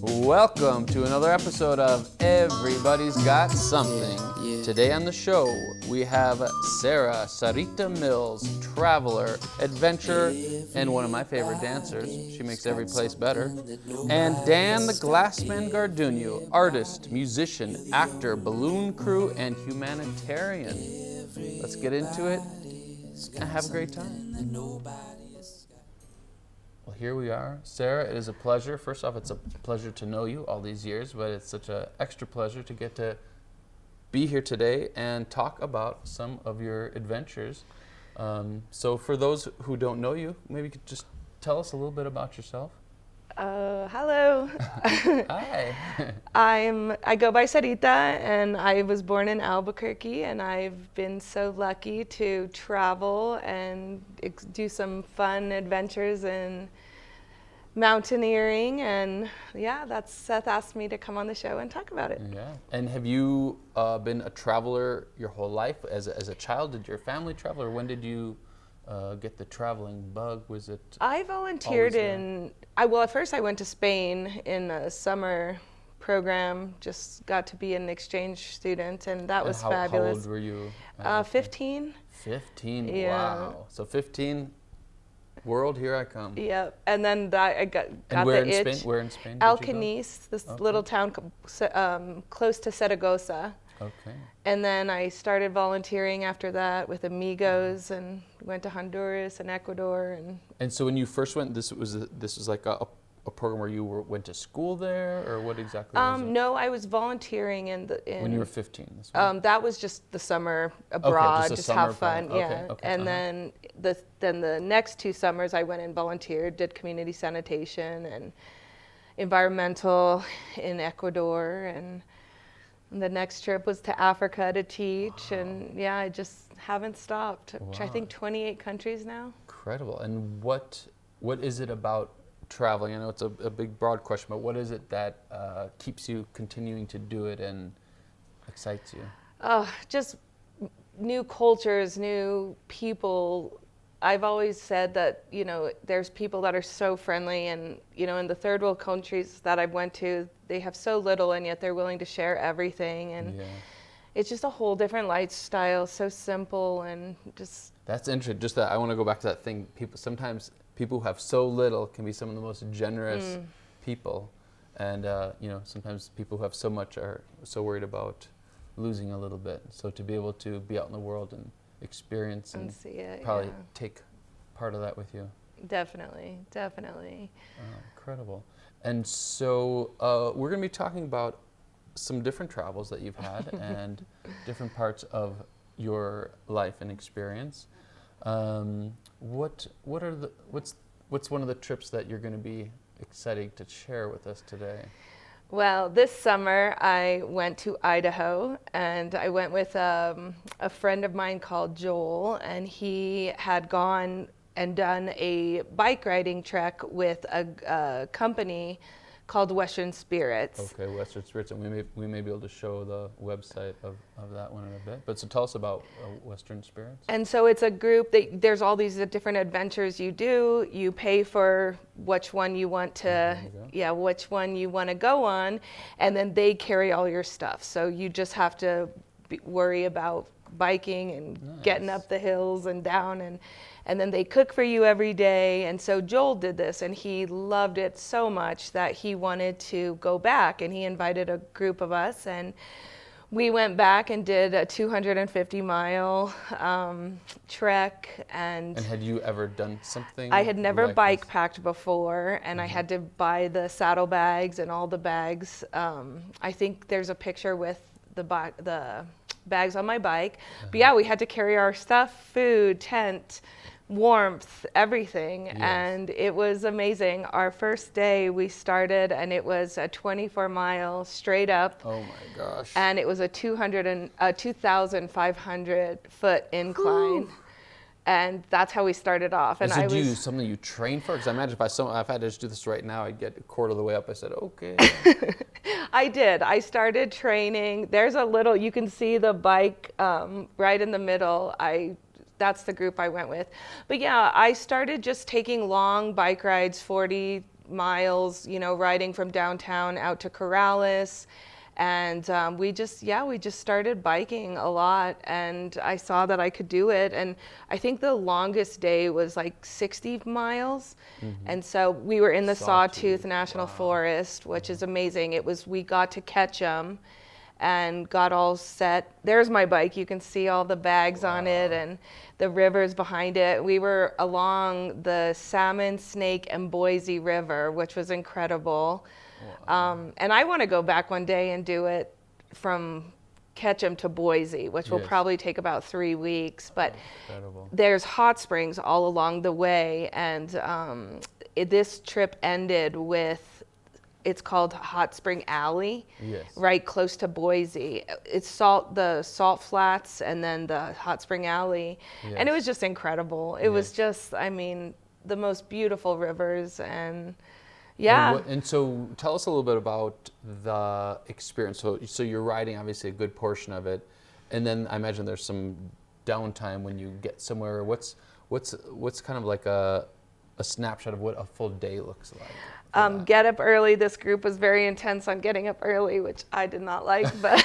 Welcome to another episode of Everybody's Got Something. Today on the show, we have Sarita Mills, traveler, adventurer, and one of my favorite dancers. She makes every place better. And Dan the Glassman Garduño, artist, musician, actor, balloon crew, and humanitarian. Let's get into it and have a great time. Well, here we are. Sarah, it is a pleasure. First off, it's a pleasure to know you all these years, but it's such an extra pleasure to get to be here today and talk about some of your adventures. So for those who don't know you, maybe you could just tell us a little bit about yourself. Hello. Hi. I go by Sarita, and I was born in Albuquerque, and I've been so lucky to travel and do some fun adventures in mountaineering, and that's Seth asked me to come on the show and talk about it. Yeah. And have you been a traveler your whole life? As a child, did your family travel, or when did you get the traveling bug? Was it? I volunteered at first I went to Spain in a summer program, just got to be an exchange student, and that was fabulous. How old were you? 15. 15, yeah. Wow. So 15, world, here I come. Yep, and then I got where the in itch. Spain? Where in Spain? Alcanis, this little town close to Saragossa. Okay. And then I started volunteering after that with Amigos, and went to Honduras and Ecuador. And so when you first went, this was like a program where you went to school there, or what exactly was it? No, I was volunteering when you were 15. That was just the summer abroad, okay, just have fun. Okay, yeah. okay, and then the next 2 summers I went and volunteered, did community sanitation and environmental in Ecuador, and the next trip was to Africa to teach. Wow. And I just haven't stopped. Wow. I think 28 countries now. Incredible. And what is it about traveling? I know it's a big, broad question, but what is it that keeps you continuing to do it and excites you? Just new cultures, new people. I've always said that, there's people that are so friendly, and, in the third world countries that I've went to, they have so little, and yet they're willing to share everything. And it's just a whole different lifestyle, so simple, and just... That's interesting. Just that, I want to go back to that thing. Sometimes people who have so little can be some of the most generous people. And, sometimes people who have so much are so worried about losing a little bit. So to be able to be out in the world and experience and see it, probably take part of that with you. Definitely. Incredible. And so we're going to be talking about some different travels that you've had and different parts of your life and experience. What's one of the trips that you're going to be excited to share with us today? Well, this summer I went to Idaho, and I went with a friend of mine called Joel, and he had gone and done a bike riding trek with a company called Western Spirits. Okay, Western Spirits, and we may be able to show the website of that one in a bit. But so tell us about Western Spirits. And so it's a group there's all these different adventures you do. You pay for which one you want to, which one you want to go on, and then they carry all your stuff. So you just have to worry about biking and getting up the hills and down, and then they cook for you every day. And so Joel did this, and he loved it so much that he wanted to go back, and he invited a group of us, and we went back and did a 250-mile trek. And had you ever done something? I had never bike packed before, and I had to buy the saddlebags and all the bags. I think there's a picture with the bags on my bike. But we had to carry our stuff, food, tent, warmth, everything. And it was amazing. Our first day we started, and it was a 24-mile straight up. Oh my gosh. And it was a 2,500 foot incline. Ooh. And that's how we started off. And so something you trained for? Because I imagine if I had to just do this right now, I'd get a quarter of the way up. I said, okay. I did. I started training. There's you can see the bike right in the middle. That's the group I went with. But I started just taking long bike rides, 40 miles, riding from downtown out to Corrales. And we just started biking a lot, and I saw that I could do it. And I think the longest day was like 60 miles. And so we were in the Sawtooth National Forest, which is amazing. We got to Ketchum and got all set. There's my bike. You can see all the bags on it and the rivers behind it. We were along the Salmon, Snake, and Boise River, which was incredible. And I want to go back one day and do it from Ketchum to Boise, which will probably take about 3 weeks. But there's hot springs all along the way. And this trip ended with, it's called Hot Spring Alley, right close to Boise. It's the salt flats and then the Hot Spring Alley. And it was just incredible. It was just, the most beautiful rivers. And And so tell us a little bit about the experience. So you're riding, obviously, a good portion of it. And then I imagine there's some downtime when you get somewhere. What's kind of like a snapshot of what a full day looks like? Get up early. This group was very intense on getting up early, which I did not like, but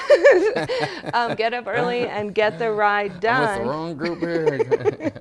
get up early and get the ride done. I'm with the wrong group here.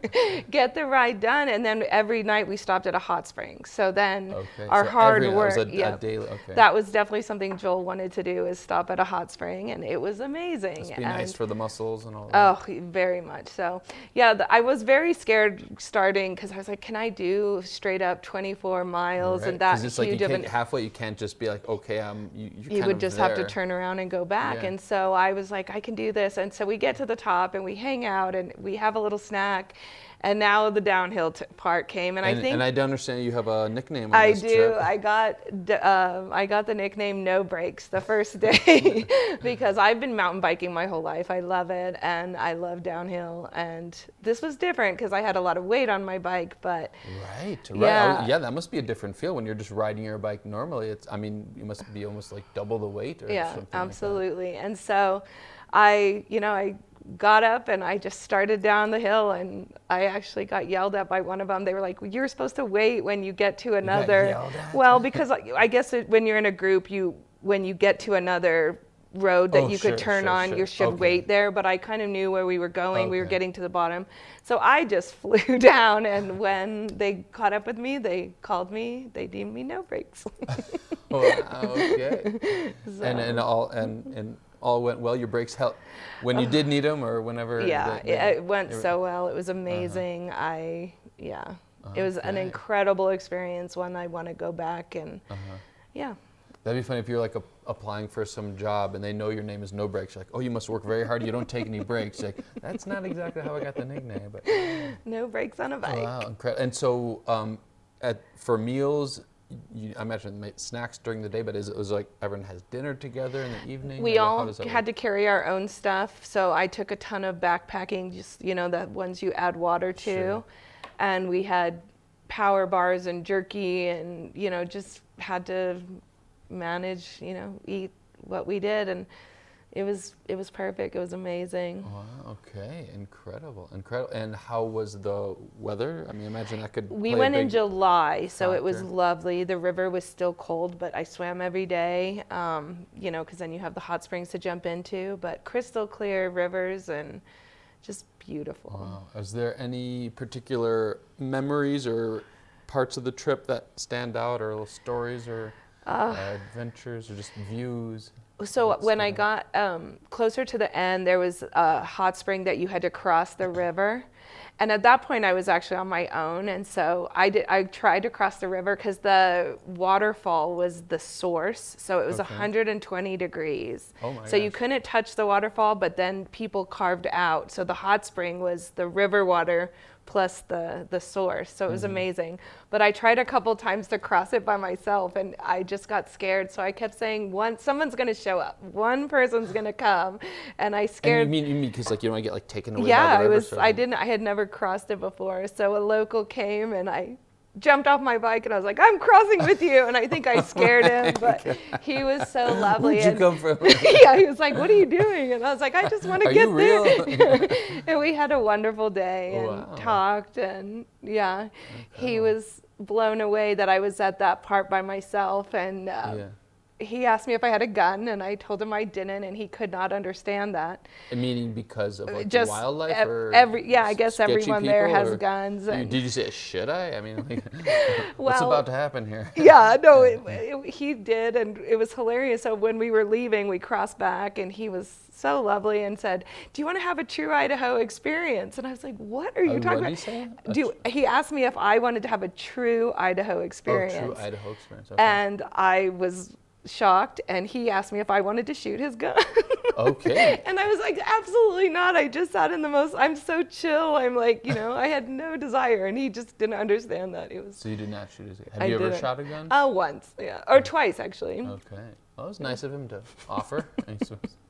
Get the ride done, and then every night we stopped at a hot spring. So then our hard work, that was definitely something Joel wanted to do, is stop at a hot spring, and it was amazing. Must be nice for the muscles and all that. Oh, very much so. Yeah, I was very scared starting because I was like, can I do straight up 24 miles? And that like you can't, halfway you can't just be like, okay, you would just have to turn around and go back. And so I was like, I can do this. And so we get to the top and we hang out and we have a little snack. And now the downhill part came, and I think. And I do understand you have a nickname. I do. I got the nickname No Brakes the first day because I've been mountain biking my whole life. I love it, and I love downhill. And this was different because I had a lot of weight on my bike, but. Right. Yeah. That must be a different feel when you're just riding your bike normally. You must be almost like double the weight or something. Yeah, absolutely. And so, I got up and I just started down the hill, and I actually got yelled at by one of them. They were like, you're supposed to wait when you get to another. You got yelled at? Well, because I guess when you're in a group, when you get to another road that you could turn on, you should wait there. But I kind of knew where we were going. We were getting to the bottom. So I just flew down, and when they caught up with me, they called me, they deemed me No Brakes. Okay. So. And all went well. Your brakes helped when you did need them, or whenever. Yeah, it went so well. It was amazing. It was an incredible experience. One I want to go back and That'd be funny if you're like applying for some job and they know your name is No Brakes. You're like, oh, you must work very hard. You don't take any breaks. You're like, that's not exactly how I got the nickname, but. No brakes on a bike. Wow, incredible. And so, for meals. I imagine snacks during the day, but it was like everyone has dinner together in the evening? We all had to carry our own stuff, so I took a ton of backpacking, just, the ones you add water to. Sure. And we had power bars and jerky and, just had to manage, eat what we did. And it was perfect. It was amazing. Wow, okay, incredible. And how was the weather? I mean, imagine that could. We went in July, so it was lovely. The river was still cold, but I swam every day, because then you have the hot springs to jump into. But crystal clear rivers and just beautiful. Wow. Is there any particular memories or parts of the trip that stand out, or little stories or adventures or just views? So when I got closer to the end, there was a hot spring that you had to cross the river. And at that point, I was actually on my own. And so I tried to cross the river because the waterfall was the source. So it was 120 degrees. Oh my so you couldn't touch the waterfall, but then people carved out. So the hot spring was the river water plus the source. So it was amazing. But I tried a couple times to cross it by myself, and I just got scared. So I kept saying, someone's going to show up. One person's going to come. And I scared. And you mean because you don't want to get taken away by the river? I had never crossed it before. So a local came, and I jumped off my bike, and I was like, I'm crossing with you. And I think I scared him, but he was so lovely. Where'd you come from? Yeah, he was like, what are you doing? And I was like, I just want to get there. And we had a wonderful day and talked, and he was blown away that I was at that part by myself. And he asked me if I had a gun, and I told him I didn't, and he could not understand that. Meaning because of like Just the wildlife or I guess everyone there has guns. Did you say, should I? I mean, like, what's about to happen here? Yeah, no, he did, and it was hilarious. So when we were leaving, we crossed back, and he was so lovely and said, "Do you want to have a true Idaho experience?" And I was like, "What are you talking about?" He asked me if I wanted to have a true Idaho experience. Oh, true Idaho experience. Okay. And I was shocked, and he asked me if I wanted to shoot his gun. Okay. And I was like, absolutely not. I just sat in I'm so chill. I'm like, I had no desire, and he just didn't understand that. So you did not shoot his gun. Have you ever shot a gun? Once, yeah. Or twice, actually. Okay. Well, it was nice of him to offer.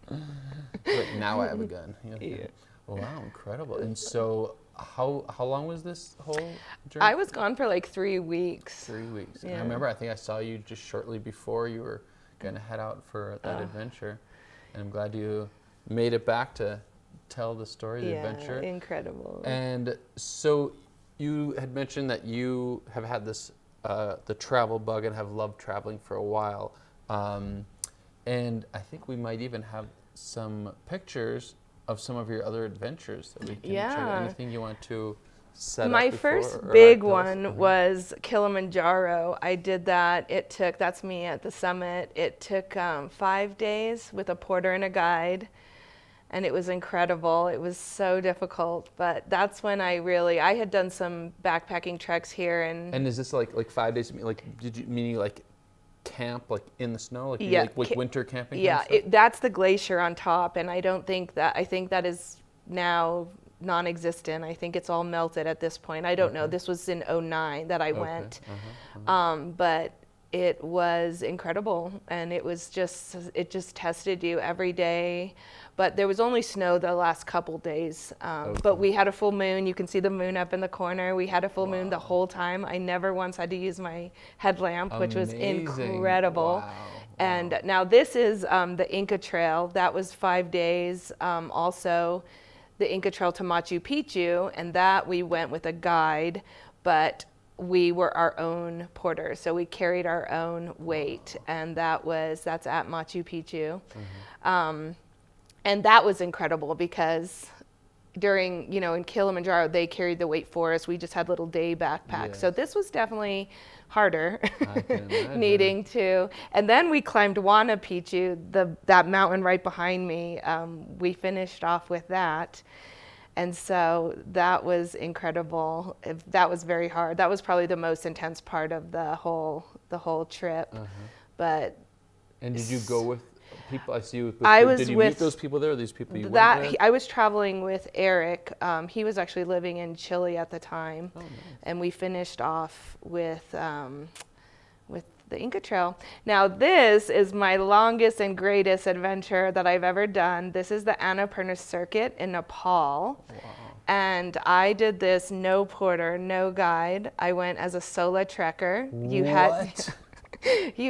Like, now I have a gun. Yeah. Wow, incredible. And so how long was this whole journey? I was gone for like 3 weeks. 3 weeks. Yeah. And I remember, I think I saw you just shortly before you were going to head out for that adventure. And I'm glad you made it back to tell the story, the adventure. Yeah, incredible. And so you had mentioned that you have had this, the travel bug, and have loved traveling for a while. And I think we might even have some pictures of some of your other adventures that we can check. Anything you want to set up? My first big one was Kilimanjaro. I did that. That's me at the summit. It took 5 days with a porter and a guide, and it was incredible. It was so difficult, but that's when I had done some backpacking treks here. And is this like 5 days? Like, meaning like camp, like in the snow, like like winter camping? Yeah, that's the glacier on top, and I think that is now non-existent. I think it's all melted at this point. I don't know. This was in 2009 that I went. But it was incredible, and it just tested you every day. But there was only snow the last couple days. But we had a full moon. You can see the moon up in the corner. We had a full moon the whole time. I never once had to use my headlamp, which was incredible. Wow. And now this is the Inca Trail. That was 5 days. Also, the Inca Trail to Machu Picchu, and that we went with a guide, but we were our own porters, so we carried our own weight, and that's at Machu Picchu. And that was incredible because during, in Kilimanjaro, they carried the weight for us. We just had little day backpacks. Yes. So this was definitely harder, needing to. And then we climbed Huayna Picchu, that mountain right behind me. We finished off with that. And so that was incredible. That was very hard. That was probably the most intense part of the whole trip. But and did you go with people? I see you. Did you meet those people there? Or these people you went with? I was traveling with Eric. He was actually living in Chile at the time. Oh, nice. And we finished off with the Inca Trail. Now this is my longest and greatest adventure that I've ever done. This is the Annapurna Circuit in Nepal. Wow. And I did this no porter, no guide. I went as a solo trekker. You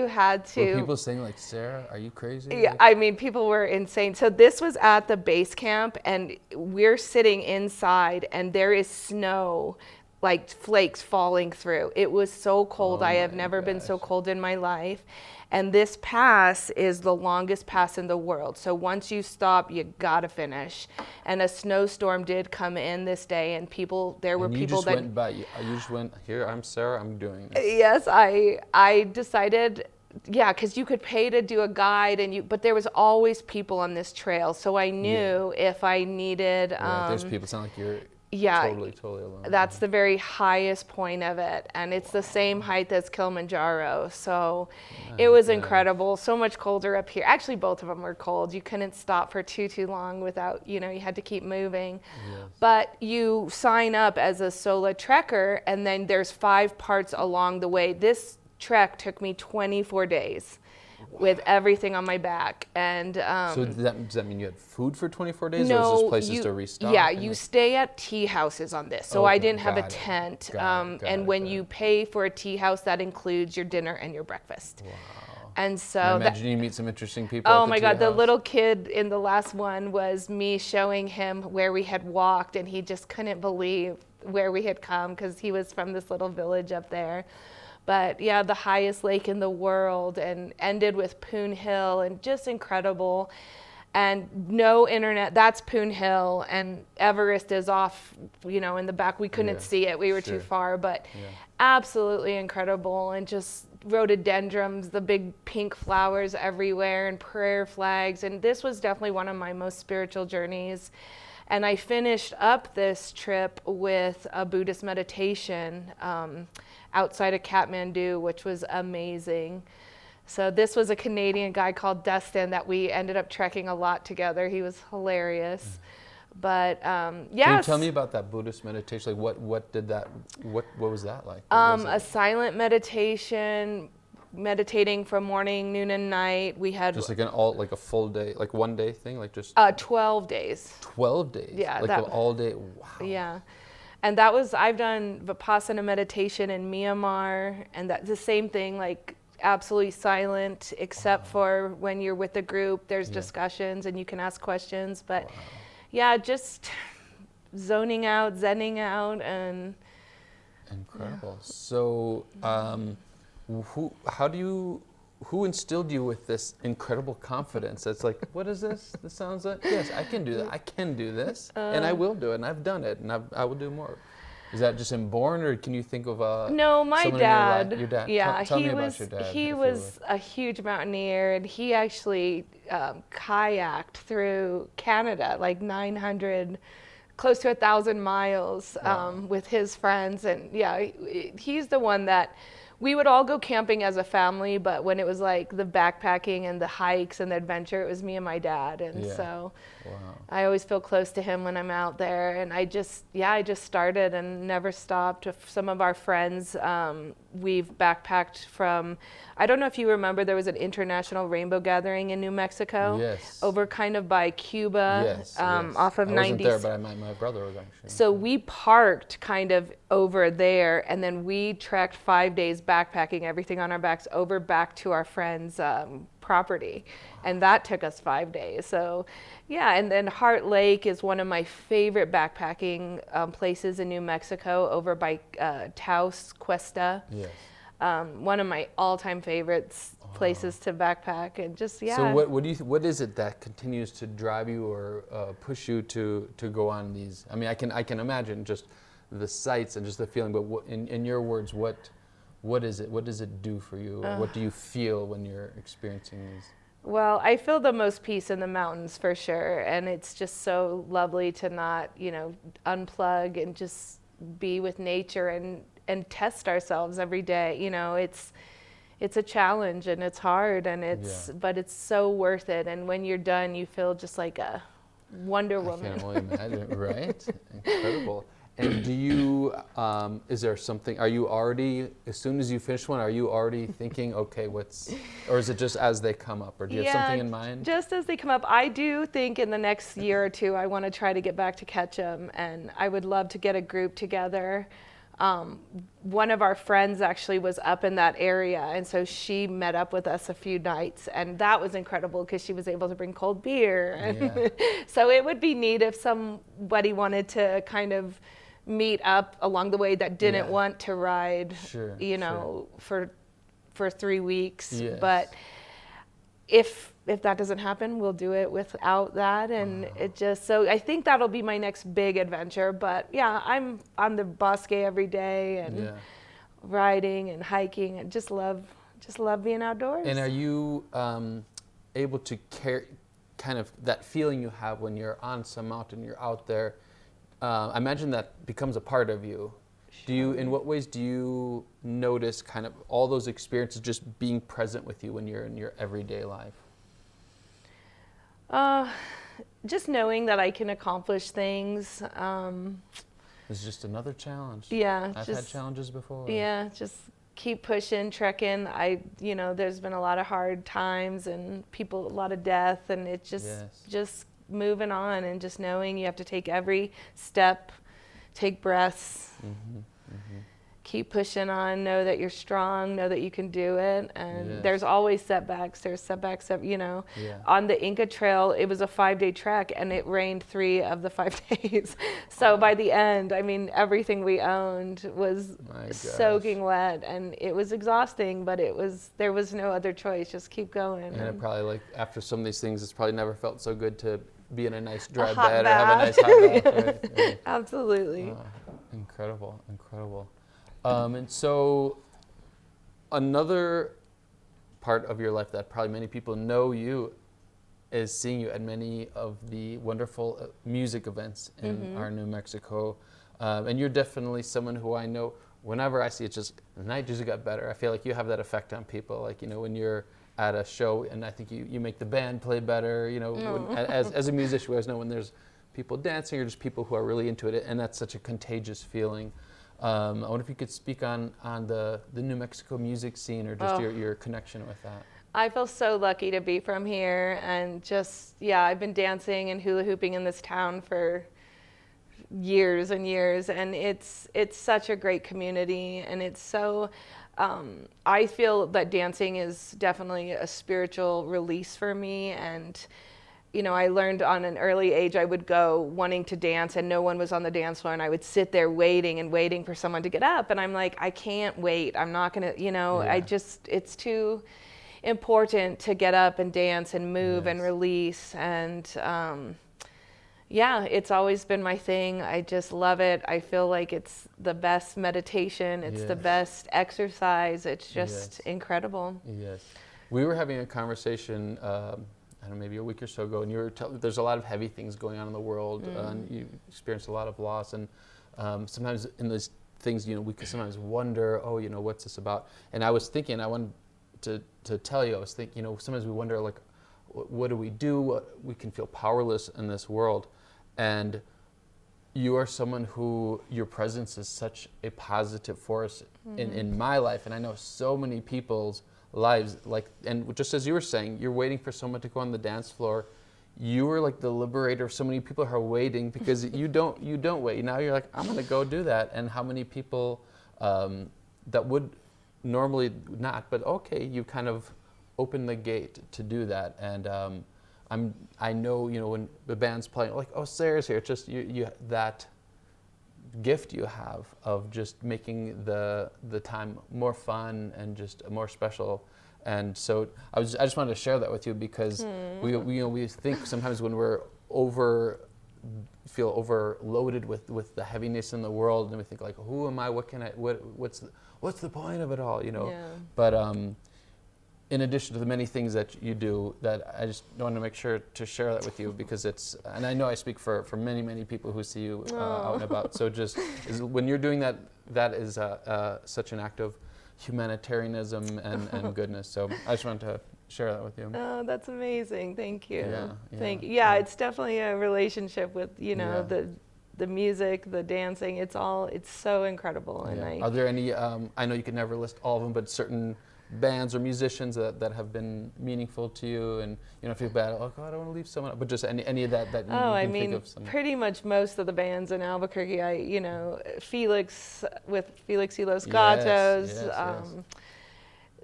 had to. Were people saying like, Sarah, are you crazy? Yeah, I mean, people were insane. So this was at the base camp, and we're sitting inside, and there is snow, like flakes falling through. It was so cold. I have never been so cold in my life. And this pass is the longest pass in the world. So once you stop, you gotta finish. And a snowstorm did come in this day, and there were people that went by. You just went, here, I'm Sarah, I'm doing this. Yes, I decided, because you could pay to do a guide, but there was always people on this trail. So I knew if I needed. There's people. It's not like you're. Totally alone. That's the very highest point of it, and it's the same height as Kilimanjaro. So it was incredible. So much colder up here. Actually, both of them were cold. You couldn't stop for too long without, you had to keep moving. Yes. But you sign up as a solo trekker, and then there's 5 parts along the way. This trek took me 24 days. With everything on my back. And so does that mean you had food for 24 days, no, or is this places to restock? Yeah, you stay at tea houses on this. So I didn't have a tent. And when you pay for a tea house, that includes your dinner and your breakfast. Wow. And so I imagine you meet some interesting people. Oh my God, the little kid in the last one was me showing him where we had walked, and he just couldn't believe where we had come, because he was from this little village up there. But yeah, the highest lake in the world, and ended with Poon Hill, and just incredible. And no internet. That's Poon Hill, and Everest is off, in the back. We couldn't see it. We were too far, but absolutely incredible. And just rhododendrons, the big pink flowers everywhere, and prayer flags. And this was definitely one of my most spiritual journeys. And I finished up this trip with a Buddhist meditation outside of Kathmandu, which was amazing. So this was a Canadian guy called Dustin that we ended up trekking a lot together. He was hilarious. But Can you tell me about that Buddhist meditation? Like what was that like? A silent meditation, meditating from morning, noon, and night. We had just like a full day, like one day thing, like just 12 days. 12 days. Yeah, like all day. Wow. Yeah. And I've done Vipassana meditation in Myanmar, and that's the same thing, like absolutely silent, except for when you're with a group, there's discussions and you can ask questions. But just zoning out, zenning out, and incredible. So who instilled you with this incredible confidence? It's like, what is this? This sounds like, yes, I can do that. I can do this, and I will do it, and I've done it, and I will do more. Is that just inborn, or can you think of No, my dad. Your dad. Yeah, tell me about your dad. He was a huge mountaineer, and he actually kayaked through Canada, like 900, close to 1,000 miles with his friends. And he's the one that we would all go camping as a family, but when it was like the backpacking and the hikes and the adventure, it was me and my dad. And so I always feel close to him when I'm out there. And I just started and never stopped. With some of our friends, we've backpacked from, I don't know if you remember, there was an international rainbow gathering in New Mexico. Yes. Over kind of by Cuba, off of 90. I wasn't there, but my brother was actually. So we parked kind of over there, and then we trekked 5 days backpacking, everything on our backs, over back to our friend's property. And that took us 5 days. So and then Heart Lake is one of my favorite backpacking places in New Mexico, over by Taos, Cuesta. Yes. One of my all-time favorites places to backpack, and just So what is it that continues to drive you or push you to go on these? I mean, I can imagine just the sights and just the feeling, but in your words, what is it? What does it do for you? Or what do you feel when you're experiencing these? Well, I feel the most peace in the mountains for sure, and it's just so lovely to not, unplug and just be with nature and test ourselves every day. It's a challenge, and it's hard, and but it's so worth it. And when you're done, you feel just like a Wonder Woman. I can only imagine, right? Incredible. And do you, is there something, are you already, as soon as you finish one, are you already thinking, okay, or is it just as they come up, or do you have something in mind? Just as they come up. I do think in the next year or two, I want to try to get back to Ketchum, and I would love to get a group together. One of our friends actually was up in that area, and so she met up with us a few nights, and that was incredible because she was able to bring cold beer. And so it would be neat if somebody wanted to kind of meet up along the way that didn't want to ride, for 3 weeks. Yes. But if that doesn't happen, we'll do it without that. And so I think that'll be my next big adventure. But I'm on the Bosque every day, and riding and hiking, and just love being outdoors. And are you able to carry kind of that feeling you have when you're on some mountain, you're out there? I imagine that becomes a part of you. Sure. In what ways do you notice kind of all those experiences just being present with you when you're in your everyday life? Just knowing that I can accomplish things. It's just another challenge. Yeah. I've had challenges before. Yeah, just keep pushing, trekking. There's been a lot of hard times and a lot of death, and it's just moving on, and just knowing you have to take every step, take breaths, keep pushing on, know that you're strong, know that you can do it. And Yes. there's always setbacks. There's setbacks that, Yeah. on the Inca Trail, it was a 5-day trek and it rained 3 of the 5 days. So by the end, I mean, everything we owned was soaking wet, and it was exhausting, but there was no other choice. Just keep going. And it probably, like, after some of these things, it's probably never felt so good to be in a nice dry hot bed bath. or have a nice hot bath. Right? Right. Absolutely. Incredible, incredible. And so another part of your life that probably many people know you is seeing you at many of the wonderful music events in our New Mexico. And you're definitely someone who I know whenever I see it, just the night just got better. I feel like you have that effect on people. Like, when you're at a show, and I think you make the band play better, as a musician, we always know when there's people dancing or just people who are really into it, and that's such a contagious feeling. I wonder if you could speak on the New Mexico music scene, or just your connection with that. I feel so lucky to be from here, and I've been dancing and hula hooping in this town for years and years, and it's such a great community, and it's so I feel that dancing is definitely a spiritual release for me. And I learned on an early age, I would go wanting to dance and no one was on the dance floor, and I would sit there waiting for someone to get up, and I'm like, I can't wait, I'm not gonna, it's too important to get up and dance and move and release. And it's always been my thing. I just love it. I feel like it's the best meditation. It's the best exercise. It's just incredible. Yes. We were having a conversation, I don't know, maybe a week or so ago, and you were there's a lot of heavy things going on in the world, and you experienced a lot of loss. And sometimes in those things, we can sometimes wonder, what's this about? And I was thinking, I wanted to tell you, I was thinking, sometimes we wonder, like, what do we do? We can feel powerless in this world. And you are someone who, your presence is such a positive force in my life. And I know so many people's lives, and just as you were saying, you're waiting for someone to go on the dance floor. You are like the liberator of so many people who are waiting, because you don't wait. Now you're like, I'm going to go do that. And how many people that would normally not, but okay, you kind of open the gate to do that. And I know, when the band's playing, like, oh, Sarah's here. It's just you that gift you have of just making the time more fun and just more special. And so I just wanted to share that with you, because we think sometimes when we're feel overloaded with the heaviness in the world, and we think, like, who am I? What can I? What's the point of it all? But in addition to the many things that you do, that I just want to make sure to share that with you, because and I know I speak for many, many people who see you out and about. So when you're doing that, that is such an act of humanitarianism and goodness. So I just wanted to share that with you. Oh, that's amazing. Thank you. Thank you. Yeah, it's definitely a relationship with, the music, the dancing. It's so incredible. And are there any, I know you can never list all of them, but certain bands or musicians that have been meaningful to you, and feel bad, oh God, I don't want to leave someone, but just any of that you can think of? Pretty much most of the bands in Albuquerque, Felix with Felix y Los Gatos,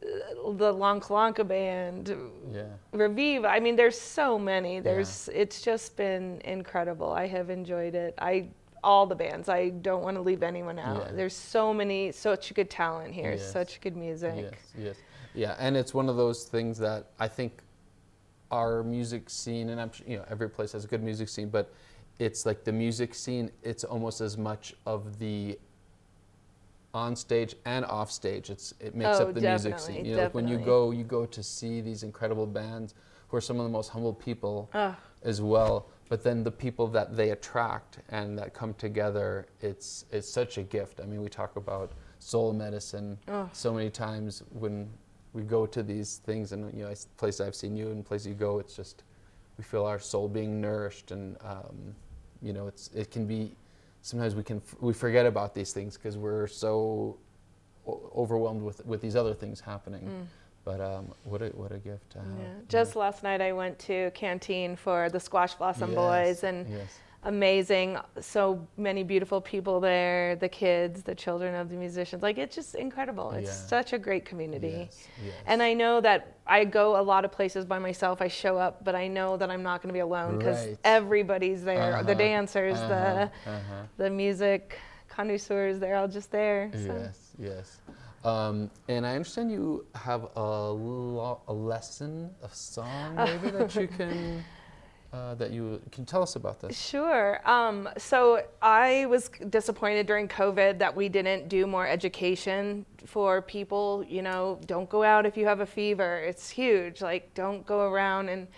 the Loncalanca band, Revive. There's so many. It's just been incredible. I have enjoyed it. All the bands. I don't want to leave anyone out. There's such good talent here, such good music. Yes. Yeah, and it's one of those things that I think our music scene, and I'm every place has a good music scene, but it's like the music scene, it's almost as much of the on stage and off stage. It makes up the music scene. Like when you go to see these incredible bands who are some of the most humble people as well. But then the people that they attract and that come together, it's such a gift. We talk about soul medicine so many times when we go to these things, and places I've seen you and places you go, it's just we feel our soul being nourished, and it can be sometimes we forget about these things because we're so overwhelmed with these other things happening. But what a gift. Just last night I went to Canteen for the Squash Blossom Boys, and amazing. So many beautiful people there, the kids, the children of the musicians. Like, it's just incredible. It's such a great community. Yes. And I know that I go a lot of places by myself. I show up, but I know that I'm not going to be alone because everybody's there. The dancers, the music connoisseurs, they're all just there. So. Yes. And I understand you have a lesson, a song maybe that you can tell us about this. Sure. So I was disappointed during COVID that we didn't do more education for people. You know, don't go out if you have a fever. It's huge. Like, don't go around and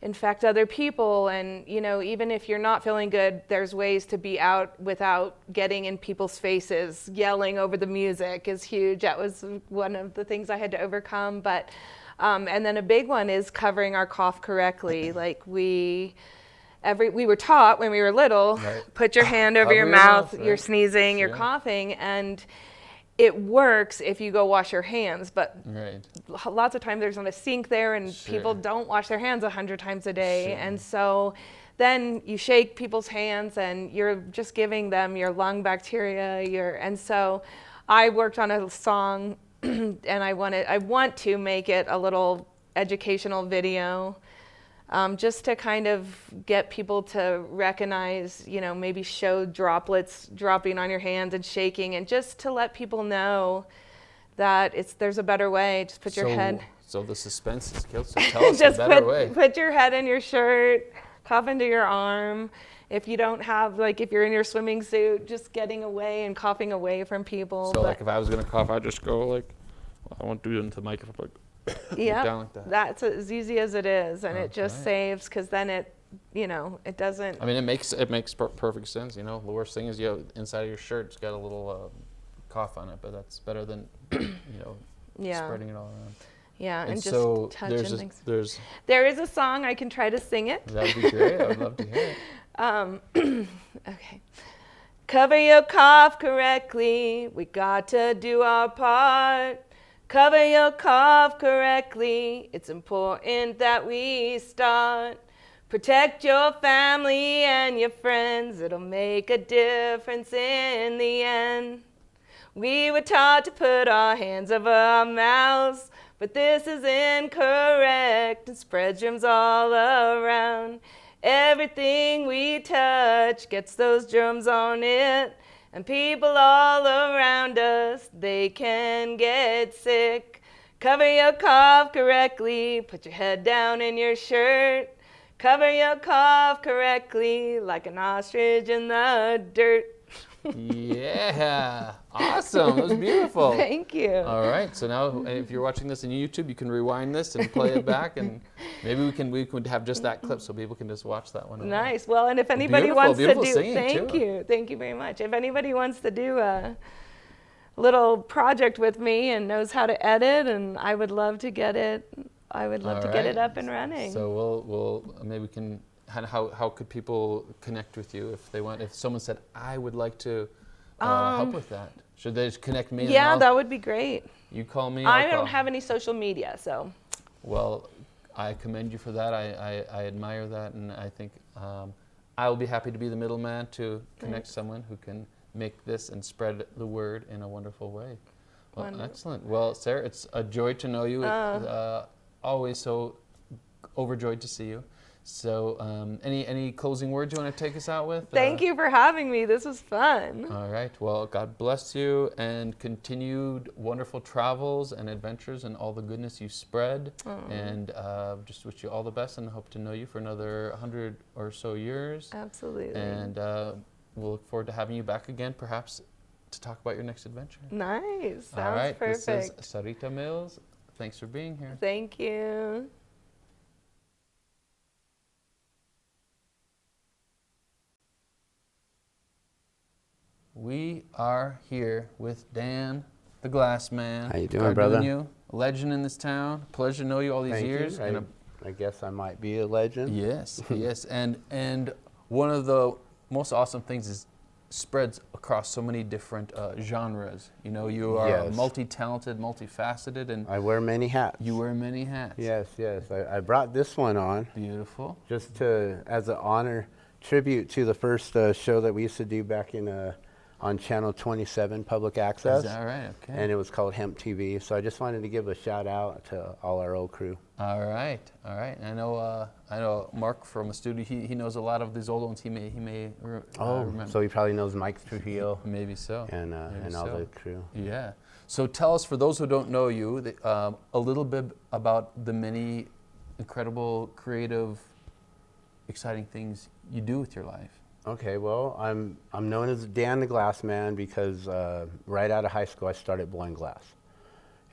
infect other people. And, you know, even if you're not feeling good, there's ways to be out without getting in people's faces. Yelling over the music is huge. That was one of the things I had to overcome. But and then a big one is covering our cough correctly. Like, we were taught when we were little, put your hand over your mouth, you're sneezing, you're coughing, and it works if you go wash your hands, but lots of times there's not a sink there, and people don't wash their hands 100 times a day. And so then you shake people's hands and you're just giving them your lung bacteria. And so I worked on a song and I want to make it a little educational video, just to kind of get people to recognize, you know, maybe show droplets dropping on your hands and shaking, and just to let people know that there's a better way. Just put your head. So the suspense is killed. So tell us a better way. Put your head in your shirt, cough into your arm. If you don't have, like, if you're in your swimming suit, just getting away and coughing away from people. So, like, if I was going to cough, I'd just go, like, I won't do it into the microphone, like, down like that. That's as easy as it is, and it just saves, because then it, you know, it doesn't. I mean, it makes perfect sense, you know. The worst thing is, you know, inside of your shirt's got a little cough on it, but that's better than, you know, spreading it all around. Yeah, and just so touching things. There is a song, I can try to sing it. That would be great. I would love to hear it. Okay. Cover your cough correctly. We got to do our part. Cover your cough correctly. It's important that we start. Protect your family and your friends. It'll make a difference in the end. We were taught to put our hands over our mouths, but this is incorrect and spreads germs all around. Everything we touch gets those germs on it, and people all around us, they can get sick. Cover your cough correctly, put your head down in your shirt. Cover your cough correctly, like an ostrich in the dirt. Yeah, awesome. That was beautiful. Thank you. All right, so now if you're watching this on YouTube, you can rewind this and play it back, and maybe we could have just that clip so people can just watch that one. Nice. Well, and if anybody wants to do, thank you very much. If anybody wants to do a little project with me and knows how to edit, and I would love to get it. I would love to get it up and running. So we'll maybe we can. How could people connect with you if they want? If someone said, I would like to help with that, should they just connect me? Yeah, that would be great. You call me. I don't have any social media, so. Well, I commend you for that. I admire that, and I think I will be happy to be the middleman to connect someone who can make this and spread the word in a wonderful way. Well, wonderful. Excellent. Well, Sarah, it's a joy to know you. Always so overjoyed to see you. So any closing words you want to take us out with? Thank you for having me. This was fun. All right. Well, God bless you, and continued wonderful travels and adventures and all the goodness you spread. And just wish you all the best, and hope to know you for another 100 or so years. Absolutely. And we'll look forward to having you back again, perhaps to talk about your next adventure. Nice. Sounds all right. perfect. This is Sarita Mills. Thanks for being here. Thank you. We are here with Dan, the Glassman. How you doing, brother? Garduño, a legend in this town. Pleasure to know you all these years. You. I guess I might be a legend. Yes, yes. And one of the most awesome things is spreads across so many different genres. You know, you are multi-talented, multifaceted, and I wear many hats. You wear many hats. Yes, yes. I brought this one on. Beautiful. Just as an honor tribute to the first show that we used to do back in on Channel 27 Public Access. Is that right? Okay. And it was called Hemp TV. So I just wanted to give a shout out to all our old crew. All right. And I know Mark from the studio. He knows a lot of these old ones. He may remember. So he probably knows Mike Trujillo. Maybe so. And all the crew. Yeah. So tell us, for those who don't know you, a little bit about the many incredible, creative, exciting things you do with your life. Okay, well, I'm known as Dan the Glassman because right out of high school I started blowing glass.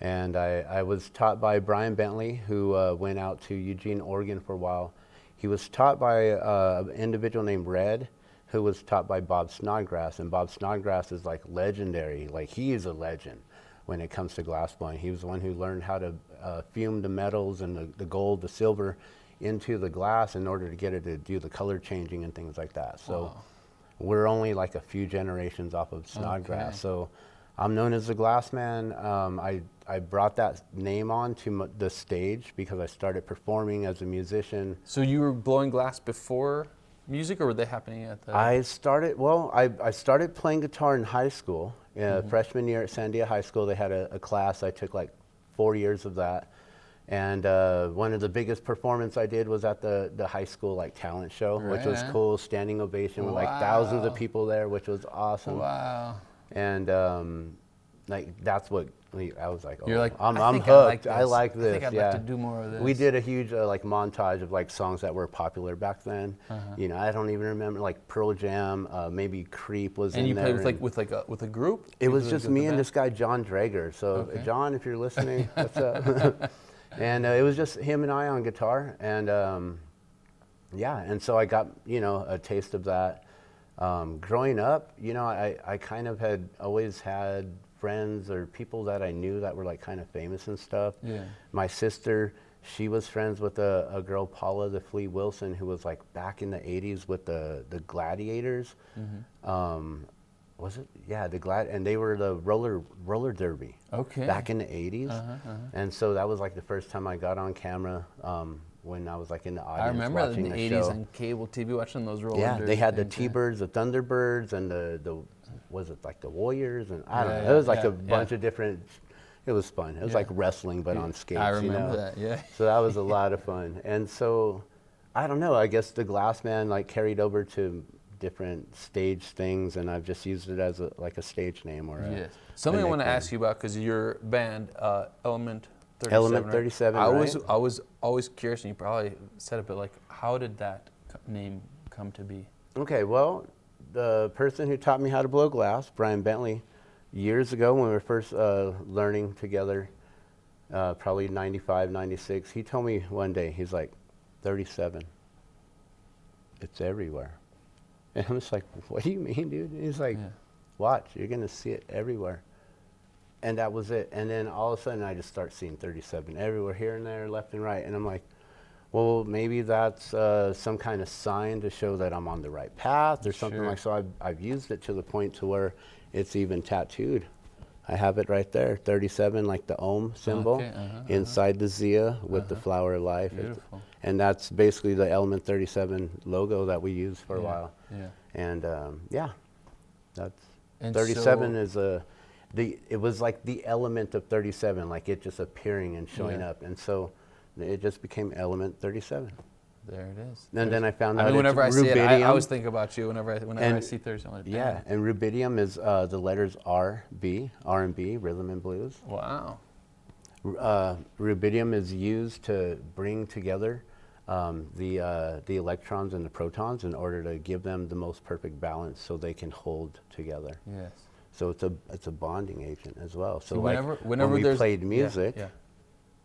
And I was taught by Brian Bentley, who went out to Eugene, Oregon for a while. He was taught by an individual named Red, who was taught by Bob Snodgrass. And Bob Snodgrass is like legendary, like he is a legend when it comes to glass blowing. He was the one who learned how to fume the metals and the gold, the silver, into the glass in order to get it to do the color changing and things like that. So we're only like a few generations off of Snodgrass. Okay. So I'm known as the Glassman. I brought that name on to the stage because I started performing as a musician. So you were blowing glass before music, or were they happening at the... I started playing guitar in high school. Freshman year at Sandia High School, they had a class. I took like 4 years of that. And one of the biggest performances I did was at the high school like talent show, which was cool, standing ovation with like thousands of people there, which was awesome. Wow. And like that's what I was like, you're like, I'm hooked. I like this. I think I'd like to do more of this. We did a huge like montage of like songs that were popular back then. You know, I don't even remember, like Pearl Jam, maybe Creep was in there. And you played with a group? It was just me and this guy John Drager. So John, if you're listening, what's up? And it was just him and I on guitar, and and so I got, you know, a taste of that. Growing up, you know, I kind of had always had friends or people that I knew that were like kind of famous and stuff. Yeah. My sister, she was friends with a girl, Paula the Flea Wilson, who was like back in the 80s with the Gladiators. Was it? Yeah, and they were the roller derby. Okay. Back in the 80s. And so that was like the first time I got on camera when I was like in the audience. I remember watching in the 80s on cable TV watching those roller derby. Yeah, they had the T-Birds, the Thunderbirds, and the was it like the Warriors? And I don't know. It was like a bunch of different. It was fun. It was like wrestling, but on skates. I remember that. Yeah. So that was a lot of fun. And so, I don't know. I guess the Glassman like carried over to different stage things, and I've just used it as like a stage name or something I want to ask you about, because your band Element 37. Element 37. Right? I was always curious, and you probably said it, but like, how did that name come to be? Okay, well, the person who taught me how to blow glass, Brian Bentley, years ago when we were first learning together, probably 95, 96, he told me one day, he's like, 37, it's everywhere. And I'm just like, what do you mean, dude? And he's like, watch, you're going to see it everywhere. And that was it. And then all of a sudden, I just start seeing 37 everywhere, here and there, left and right. And I'm like, well, maybe that's some kind of sign to show that I'm on the right path or something like so. I've used it to the point to where it's even tattooed. I have it right there, 37, like the Om symbol, inside the Zia with the flower of life. Beautiful. And that's basically the Element 37 logo that we used for a while. Yeah. And that's 37 is it was like the element of 37, like it just appearing and showing up. And so it just became Element 37. There it is. And then I found out whenever I see it, I always think about you whenever I see 37. Like, yeah, and rubidium is the letters R&B, rhythm and blues. Wow. Rubidium is used to bring together the electrons and the protons in order to give them the most perfect balance so they can hold together. Yes. So it's a bonding agent as well. So whenever when we played music,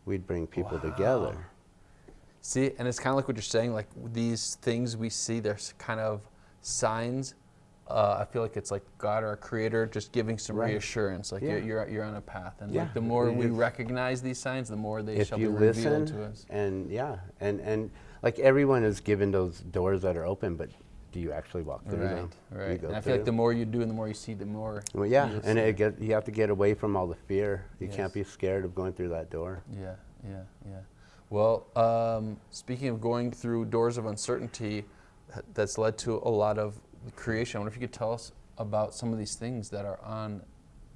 we'd bring people together. See, and it's kind of like what you're saying, like these things we see, there's kind of signs. I feel like it's like God or a creator just giving some reassurance, like you're on a path. And like the more we recognize these signs, the more they shall be revealed to us. And and like everyone is given those doors that are open, but do you actually walk through them? Right. And I feel like the more you do and the more you see, the more. Well, yeah, and you have to get away from all the fear. You can't be scared of going through that door. Yeah. Well, speaking of going through doors of uncertainty, that's led to a lot of creation. I wonder if you could tell us about some of these things that are on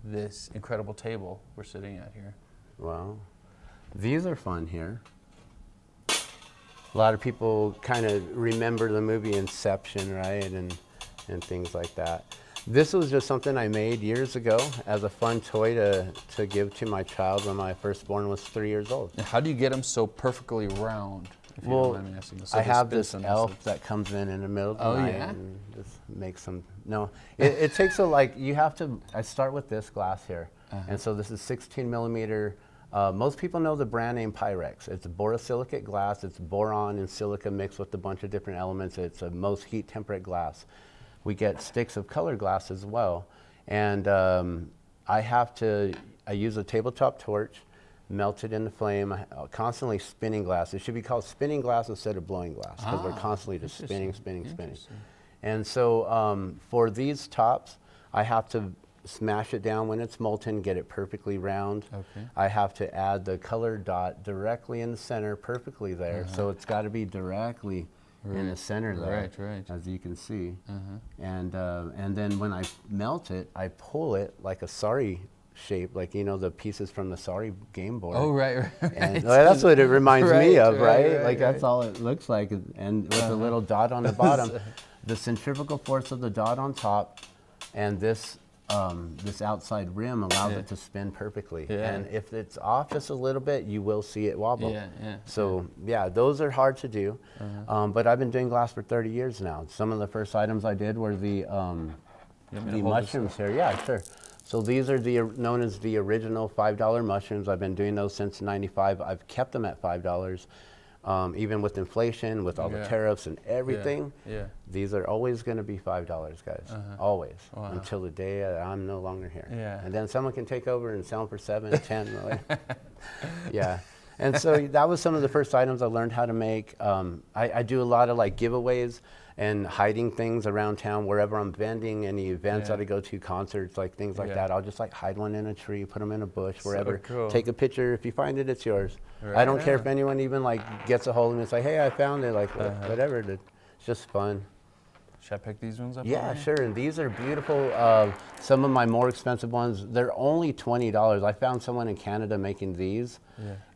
this incredible table we're sitting at here. Well, these are fun here. A lot of people kind of remember the movie Inception, right? And things like that. This was just something I made years ago as a fun toy to give to my child when my firstborn was 3 years old. And how do you get them so perfectly round? If you don't mind me asking? So I they have spin this so elf nicely. that comes in the middle of the Oh, night yeah? and just makes some, no. It takes you have to, I start with this glass here. And so this is 16 millimeter. Most people know the brand name Pyrex. It's a borosilicate glass. It's boron and silica mixed with a bunch of different elements. It's a most heat temperate glass. We get sticks of colored glass as well. And I use a tabletop torch, melt it in the flame, constantly spinning glass. It should be called spinning glass instead of blowing glass because we're constantly just spinning. And so for these tops, I have to smash it down when it's molten, get it perfectly round. Okay. I have to add the colored dot directly in the center, perfectly there. So it's got to be directly in the center there, right. as you can see. And then when I melt it, I pull it like a sari shape, like the pieces from the Sari game board. Oh, right. And that's what it reminds me of, right? Right. That's all it looks like, and with a little dot on the bottom. The centrifugal force of the dot on top, and this outside rim allows it to spin perfectly. And if it's off just a little bit, you will see it wobble. So those are hard to do. But I've been doing glass for 30 years now. Some of the first items I did were the mushrooms here. Yeah, sure. So these are known as the original $5 mushrooms. I've been doing those since '95. I've kept them at $5. Even with inflation, with all the tariffs and everything, these are always going to be $5, guys. Always, until the day I'm no longer here. And then someone can take over and sell them for 7, 10. And so that was some of the first items I learned how to make. I do a lot of giveaways and hiding things around town wherever I'm vending, any events that I go to, concerts, things like that. I'll just hide one in a tree, put them in a bush, wherever. So cool. Take a picture. If you find it, it's yours. I don't care if anyone even gets a hold of me and say, hey, I found it, whatever. It's just fun. Should I pick these ones up? Yeah, sure. And these are beautiful. Some of my more expensive ones, they're only $20. I found someone in Canada making these.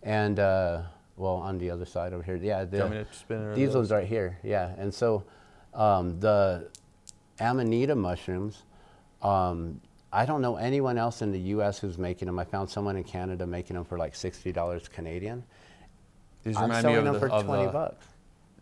And on the other side over here. Do you want me to spin these ones right here. And so the Amanita mushrooms, I don't know anyone else in the U.S. who's making them. I found someone in Canada making them for $60 Canadian. These I'm remind me selling of them for $20.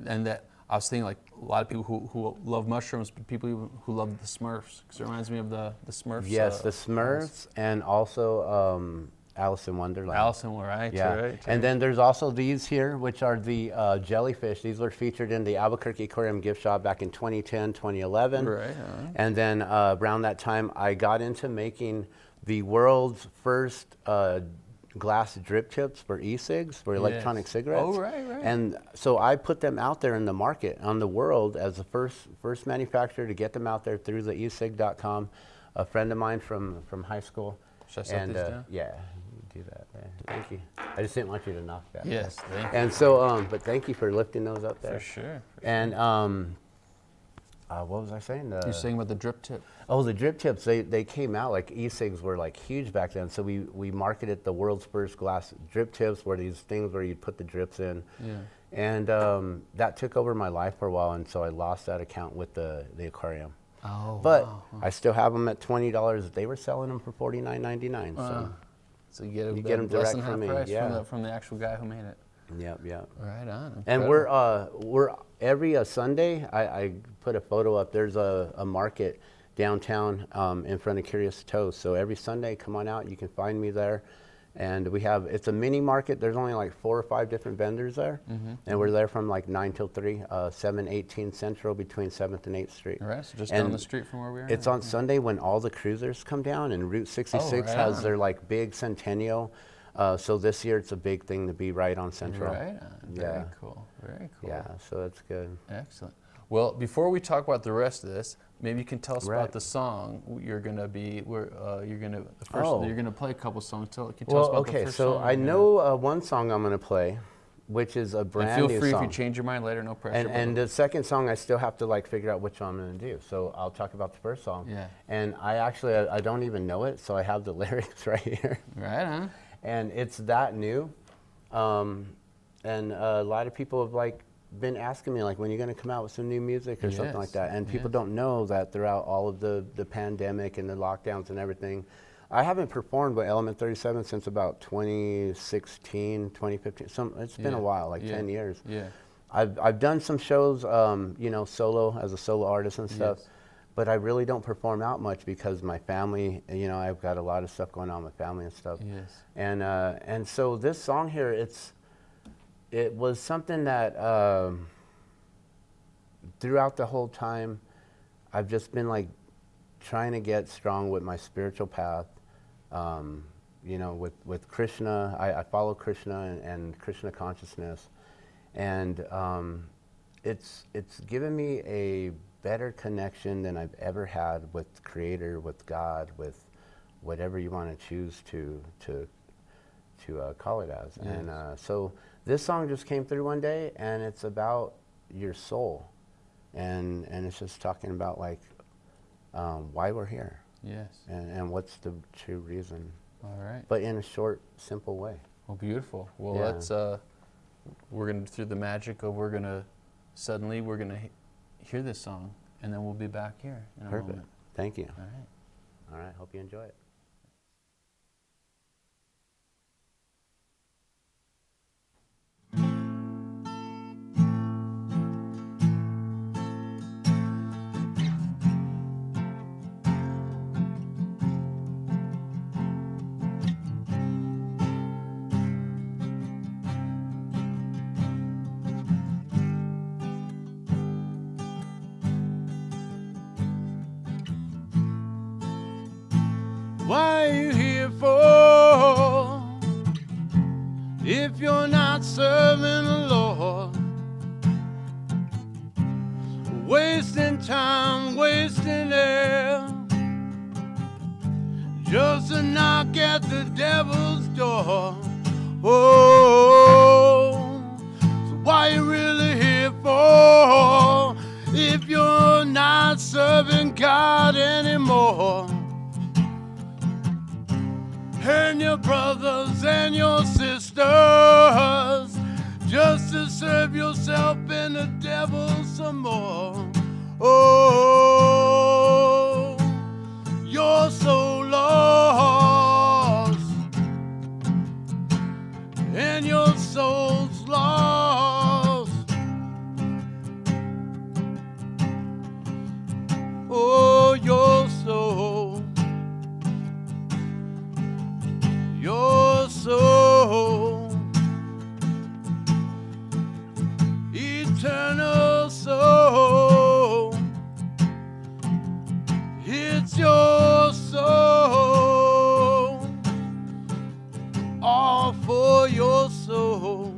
And that I was thinking a lot of people who love mushrooms, but people who love the Smurfs, because it reminds me of the Smurfs. Yes, the Smurfs, and also Alice in Wonderland. Alice in Wonderland, right. And then there's also these here, which are the jellyfish. These were featured in the Albuquerque Aquarium gift shop back in 2010, 2011. Right. And then around that time, I got into making the world's first glass drip tips for e-cigs, for electronic cigarettes. Oh, right. And so I put them out there in the market, on the world, as the first manufacturer to get them out there through the ecig.com. A friend of mine from high school. Should I set these down? Yeah, you do that. Thank you. I just didn't want you to knock that. Yes, thank you. And so, but thank you for lifting those up there. For sure. And what was I saying? You're saying about the drip tip. Oh, the drip tips, they came out, e-cigs were huge back then. So we marketed the world's first glass drip tips, were these things where you'd put the drips in. And that took over my life for a while, and so I lost that account with the aquarium. Oh, but wow. I still have them at $20. They were selling them for $49.99. So you get them direct from from me. From the actual guy who made it. Yep. Right on. And we're every Sunday. I put a photo up. There's a market downtown in front of Curious Toast. So every Sunday, come on out. You can find me there. And it's a mini market. There's only 4 or 5 different vendors there. And we're there from 9 till 3, 718 Central between 7th and 8th Street. All right, so just down the street from where we are. It's on Sunday when all the cruisers come down, and Route 66 has their big centennial. So this year it's a big thing to be right on Central. Right on. Very cool. Yeah, so that's good. Excellent. Well, before we talk about the rest of this, maybe you can tell us about the song you're gonna be. You're gonna play a couple songs. Can you tell us about the first song? I know one song I'm gonna play, which is a And brand feel new free song. if you change your mind later, no pressure. And the second song, I still have to like figure out which one I'm going to do. So I'll talk about the first song. Yeah. And I don't even know it, so I have the lyrics right here. Right on. And it's that new. And a lot of people have like been asking me like, when are you going to come out with some new music or something like that? And people don't know that throughout all of the pandemic and the lockdowns and everything, I haven't performed with Element 37 since about 2016, 2015. It's been a while, like 10 years. Yeah. I've done some shows, you know, solo as a solo artist and stuff, but I really don't perform out much because my family, you know, I've got a lot of stuff going on with family and stuff. Yes. And so this song here, it was something that throughout the whole time, I've just been like trying to get strong with my spiritual path. You know, with Krishna, I follow Krishna and Krishna consciousness, and it's given me a better connection than I've ever had with Creator, with God, with whatever you want to choose to call it as. Yes. And so this song just came through one day, and it's about your soul, and it's just talking about like why we're here. Yes. And what's the true reason. All right. But in a short, simple way. Well, beautiful. Well, Yeah. let's, we're going to, through the magic of we're going to hear this song, and then we'll be back here in a Perfect. moment. Thank you. All right. All right. Hope you enjoy it. Why are you here for if you're not serving the Lord? Wasting time, wasting air, just a knock at the devil's door. Oh, so why are you really here for if you're not serving God anymore? And your brothers and your sisters, just to serve yourself and the devil some more. Oh, you're so lost, and your soul's lost. Oh, your soul. Your soul, eternal soul, it's your soul, all for your soul.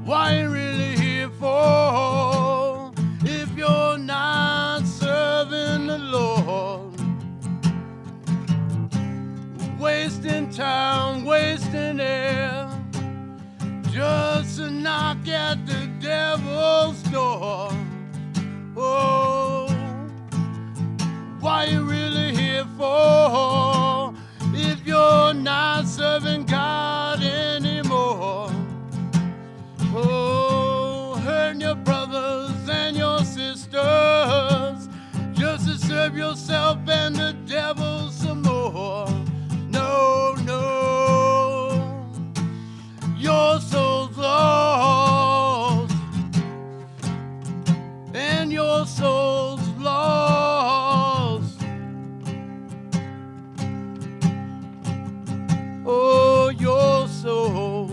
Why you really here for if you're not serving the Lord? Wasting time, wasting air, just to knock at the devil's door. Oh, why you really here for if you're not serving God anymore? Oh, hurting your brothers and your sisters, just to serve yourself and the devil some more. No, no, your soul's lost, and your soul's lost. Oh, your soul.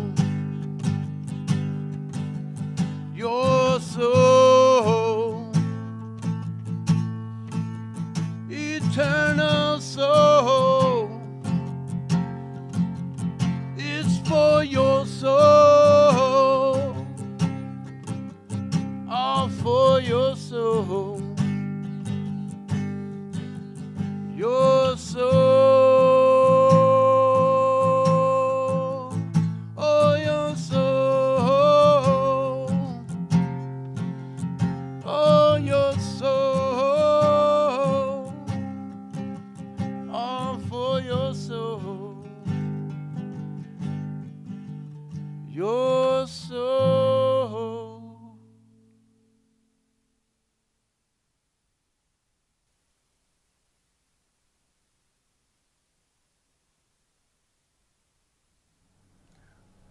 Your soul, eternal your soul.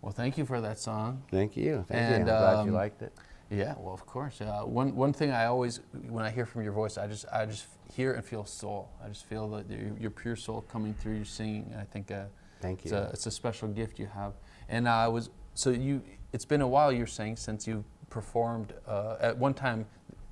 Well, thank you for that song. Thank you. Thank And, you. I'm glad you liked it. Yeah, well, of course. One thing I always, when I hear from your voice, I just hear and feel soul. I just feel that your pure soul coming through your singing. And I think Thank you. it's a special gift you have. And it's been a while, you're saying, since you performed. At one time,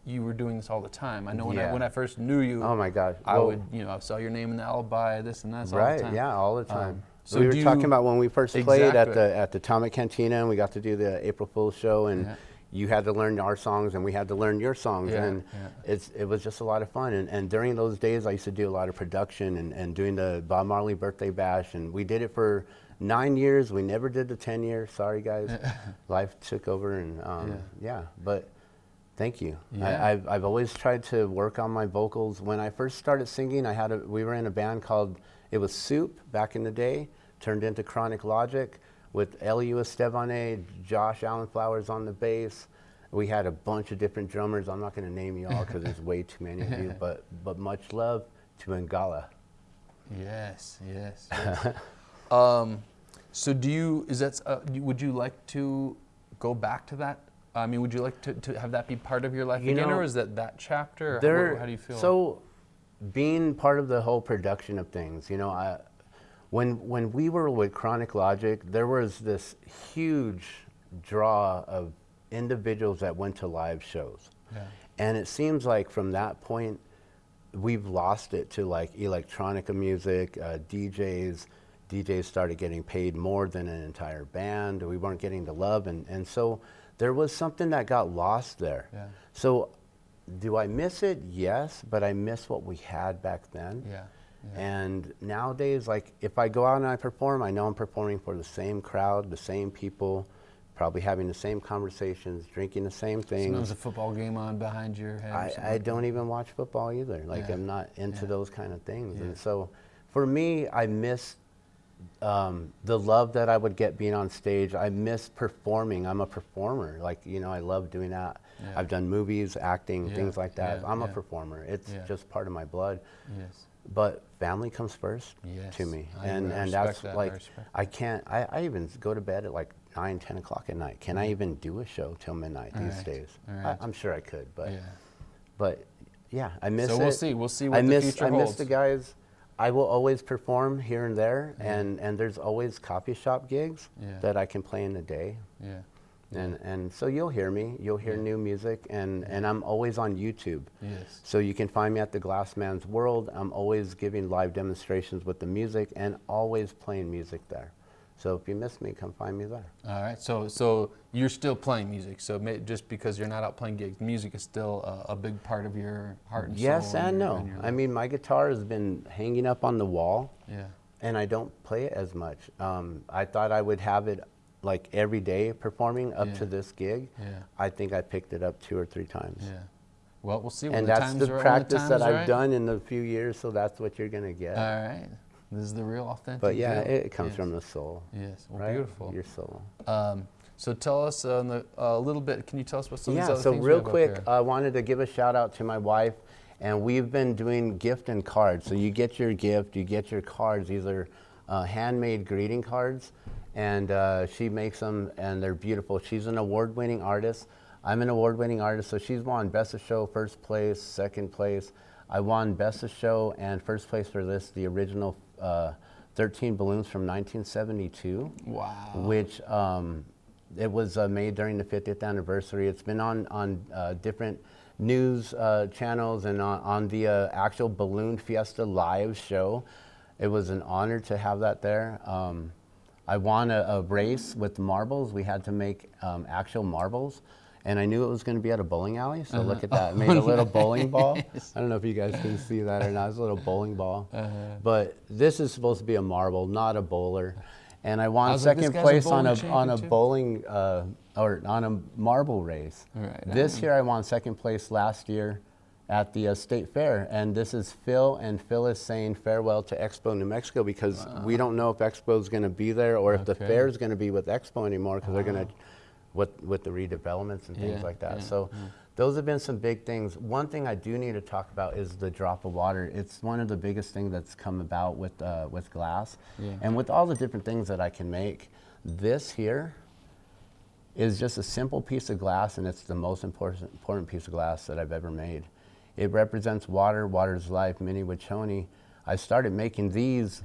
you were doing this all the time. I know when I first knew you. Oh my gosh. I saw your name in the Alibi, this and that, all the time. Right, yeah, all the time. So we were talking about when we first played at the Atomic Cantina, and we got to do the April Fool's show, and you had to learn our songs, and we had to learn your songs, and it was just a lot of fun. And during those days, I used to do a lot of production and doing the Bob Marley birthday bash, and we did it for 9 years. We never did the 10 years. Sorry, guys. Life took over, and but thank you. Yeah. I've always tried to work on my vocals. When I first started singing, we were in a band called, it was Soup back in the day, turned into Chronic Logic, with Eliu Estevane, Josh Allen Flowers on the bass. We had a bunch of different drummers. I'm not going to name you all because there's way too many of you, but much love to Ngala. Yes. So would you like to go back to that? I mean, would you like to have that be part of your life again, or is that chapter? Or how do you feel? So being part of the whole production of things, when we were with Chronic Logic, there was this huge draw of individuals that went to live shows. Yeah. And it seems like from that point, we've lost it to like electronica music, DJs. DJs started getting paid more than an entire band. We weren't getting the love. And so there was something that got lost there. Yeah. So do I miss it? Yes, but I miss what we had back then. Yeah. And nowadays, like if I go out and I perform, I know I'm performing for the same crowd, the same people, probably having the same conversations, drinking the same things. Sometimes a football game on behind your head. I don't even watch football either. Like I'm not into those kind of things. Yeah. And so for me, I miss the love that I would get being on stage. I miss performing. I'm a performer. Like, I love doing that. Yeah. I've done movies, acting, things like that. I'm a performer. It's just part of my blood. Yes. But family comes first to me. And that's like, I can't, I even go to bed at like 9, 10 o'clock at night. Can I even do a show till midnight these days? I'm sure I could, but yeah, I miss it. So we'll see what the future holds. I miss the guys. I will always perform here and there, and there's always coffee shop gigs that I can play in the day. Yeah. And so you'll hear me, you'll hear new music, and I'm always on YouTube. Yes. So you can find me at the Glassman's World. I'm always giving live demonstrations with the music and always playing music there. So if you miss me, come find me there. All right, so you're still playing music. So just because you're not out playing gigs, music is still a big part of your heart and soul. Yes and no. I mean, my guitar has been hanging up on the wall, and I don't play it as much. I thought I would have it like every day performing up to this gig. I think I picked it up 2 or 3 times. Yeah. Well, we'll see. And that's the practice that I've done in the few years, so that's what you're going to get. All right. This is the real authentic. But yeah, it comes from the soul. Yes, well, right? Beautiful. Your soul. So tell us a little bit. Can you tell us what some of these other so things real quick, I wanted to give a shout out to my wife, and we've been doing gift and cards. So you get your gift, you get your cards. These are handmade greeting cards, and she makes them, and they're beautiful. She's an award-winning artist. I'm an award-winning artist, so she's won Best of Show, first place, second place. I won Best of Show and first place for this, the original 13 balloons from 1972. Wow. Which it was made during the 50th anniversary. It's been on different news channels and on the actual Balloon Fiesta live show. It was an honor to have that there. I won a race with marbles. We had to make actual marbles. And I knew it was going to be at a bowling alley, so look at that. I made a little bowling ball. I don't know if you guys can see that or not. It's a little bowling ball. But this is supposed to be a marble, not a bowler. And I won second place on a bowling or on a marble race. Right. This year I won second place last year, at the state fair. And this is Phil and Phyllis saying farewell to Expo New Mexico, because we don't know if Expo is going to be there or if the fair is going to be with Expo anymore, because they're going to, with the redevelopments and things like that. So those have been some big things. One thing I do need to talk about is the drop of water. It's one of the biggest things that's come about with glass. And with all the different things that I can make, this here is just a simple piece of glass, and it's the most important piece of glass that I've ever made. It represents water, water's life, mini wachoni. I started making these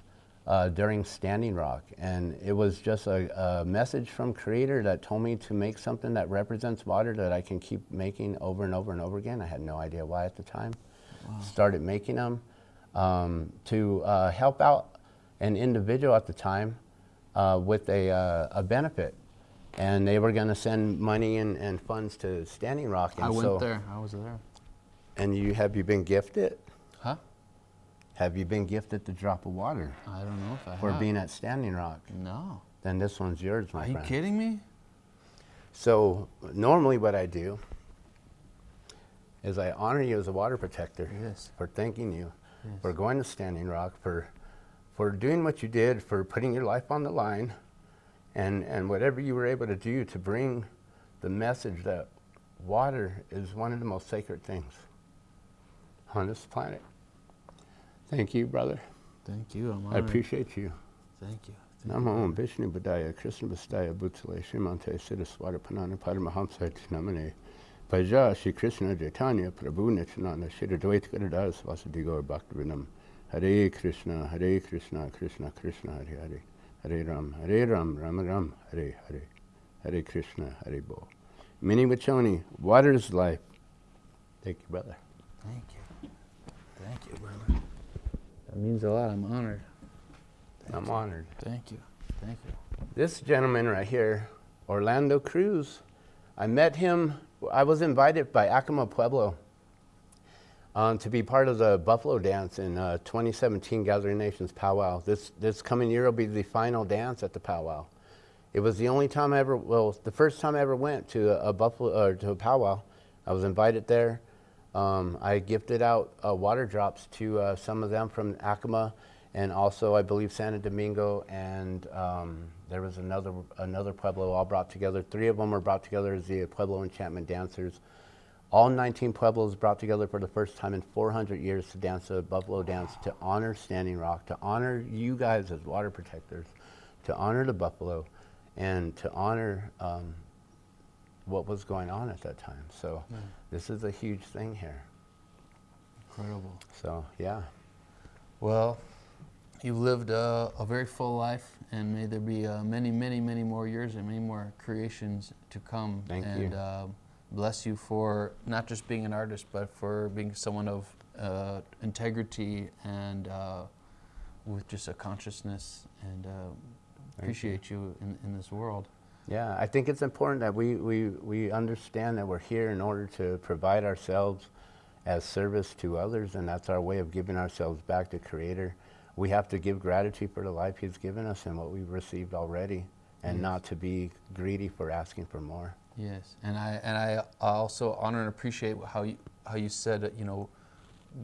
during Standing Rock, and it was just a message from Creator that told me to make something that represents water that I can keep making over and over and over again. I had no idea why at the time. Started making them to help out an individual at the time with a benefit. And they were going to send money and funds to Standing Rock. And I went there. I was there. And have you been gifted? Huh? Have you been gifted the drop of water? I don't know if I have. For being at Standing Rock? No. Then this one's yours, my friend. Are you kidding me? So normally what I do is I honor you as a water protector for thanking you for going to Standing Rock, for doing what you did, for putting your life on the line, and whatever you were able to do to bring the message that water is one of the most sacred things on this planet. Thank you, brother. Thank you. I'm I honored. appreciate you. Thank you. Namo Om Vishnu Badaya Krishna Bastaya Bhutsale Shrimante Siddhaswara Panana Paramahamsa Namane Paja Shri Krishna Chaitanya Prabhu Nityananda Shri Dvaita Gadadas Vasudev Bhaktivinam Hare Krishna Krishna Krishna Hare Hare Hare Ram Ram Hare Hare Hare Krishna Hare Bo. Mini Wachoni, water is life. Thank you, brother. Thank you. Thank you, brother. That means a lot. I'm honored. I'm honored. Thank you. Thank you. This gentleman right here, Orlando Cruz, I met him, I was invited by Acoma Pueblo to be part of the Buffalo Dance in 2017 Gathering Nations Powwow. This coming year will be the final dance at the powwow. It was the only time I ever, the first time I ever went to a powwow. I was invited there. I gifted out water drops to some of them from Acoma, and also I believe Santo Domingo, and there was another Pueblo all brought together. 3 of them were brought together as the Pueblo Enchantment Dancers. All 19 Pueblos brought together for the first time in 400 years to dance a Buffalo dance, to honor Standing Rock, to honor you guys as water protectors, to honor the Buffalo, and to honor what was going on at that time. So this is a huge thing here. Incredible. So, yeah. Well, you've lived a very full life, and may there be many, many, many more years and many more creations to come. Thank you. And bless you for not just being an artist, but for being someone of integrity and with just a consciousness, and appreciate you in this world. Yeah, I think it's important that we understand that we're here in order to provide ourselves as service to others, and that's our way of giving ourselves back to Creator. We have to give gratitude for the life He's given us and what we've received already, and not to be greedy for asking for more. Yes, and I also honor and appreciate how you said that,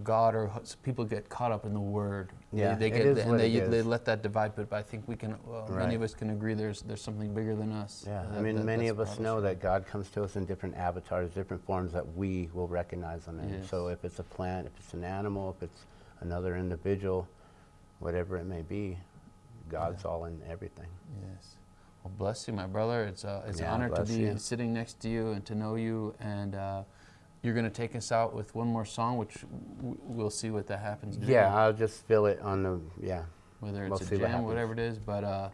God, or people get caught up in the word. Yeah, they let that divide. But I think we can, many of us can agree. There's something bigger than us. Yeah, many of us know that God comes to us in different avatars, different forms that we will recognize Him in. Yes. So if it's a plant, if it's an animal, if it's another individual, whatever it may be, God's all in everything. Yes. Well, bless you, my brother. It's an honor to be sitting next to you and to know you. And you're going to take us out with one more song, which we'll see what that happens. Yeah, I'll just fill it on the, whether it's a jam, whatever it is. But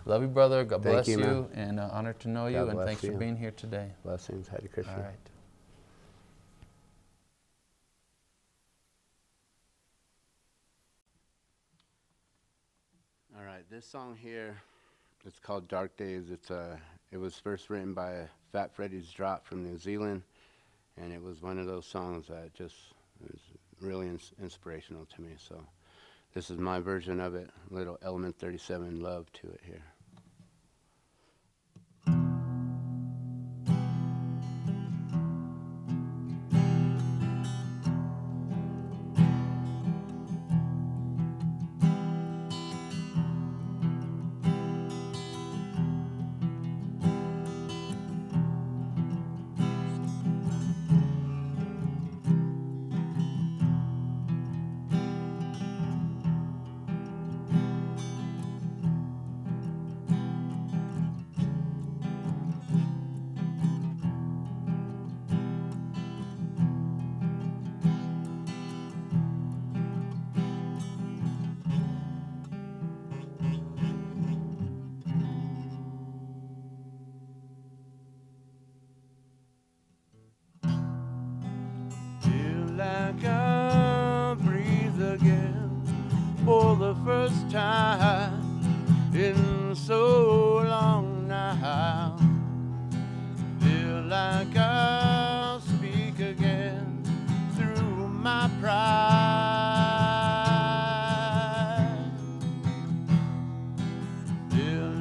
love you, brother. God bless you, and honored to know you, and thanks for being here today. Blessings. Hare Krishna. All right. All right, this song here, it's called Dark Days. It was first written by Fat Freddy's Drop from New Zealand, and it was one of those songs that just was really inspirational to me. So this is my version of it, a little Element 37 love to it here.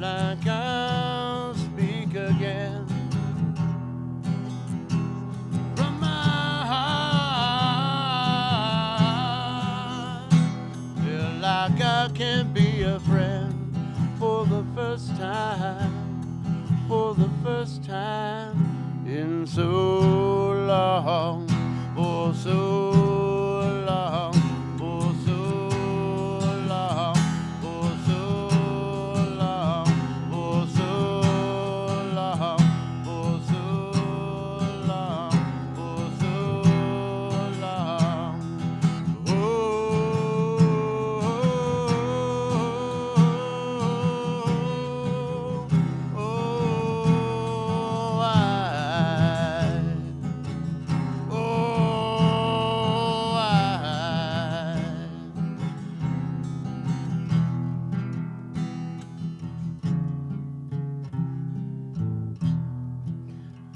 like I'll speak again from my heart. Feel like I can be a friend for the first time, for the first time in so long, for so long, for so long, for so long, for so long, for so long, for so long. Oh,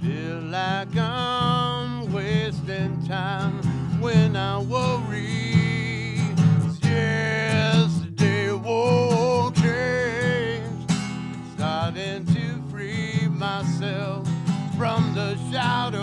feel like I'm wasting time when I worry. Yesterday won't change. Starting to free myself from the shadow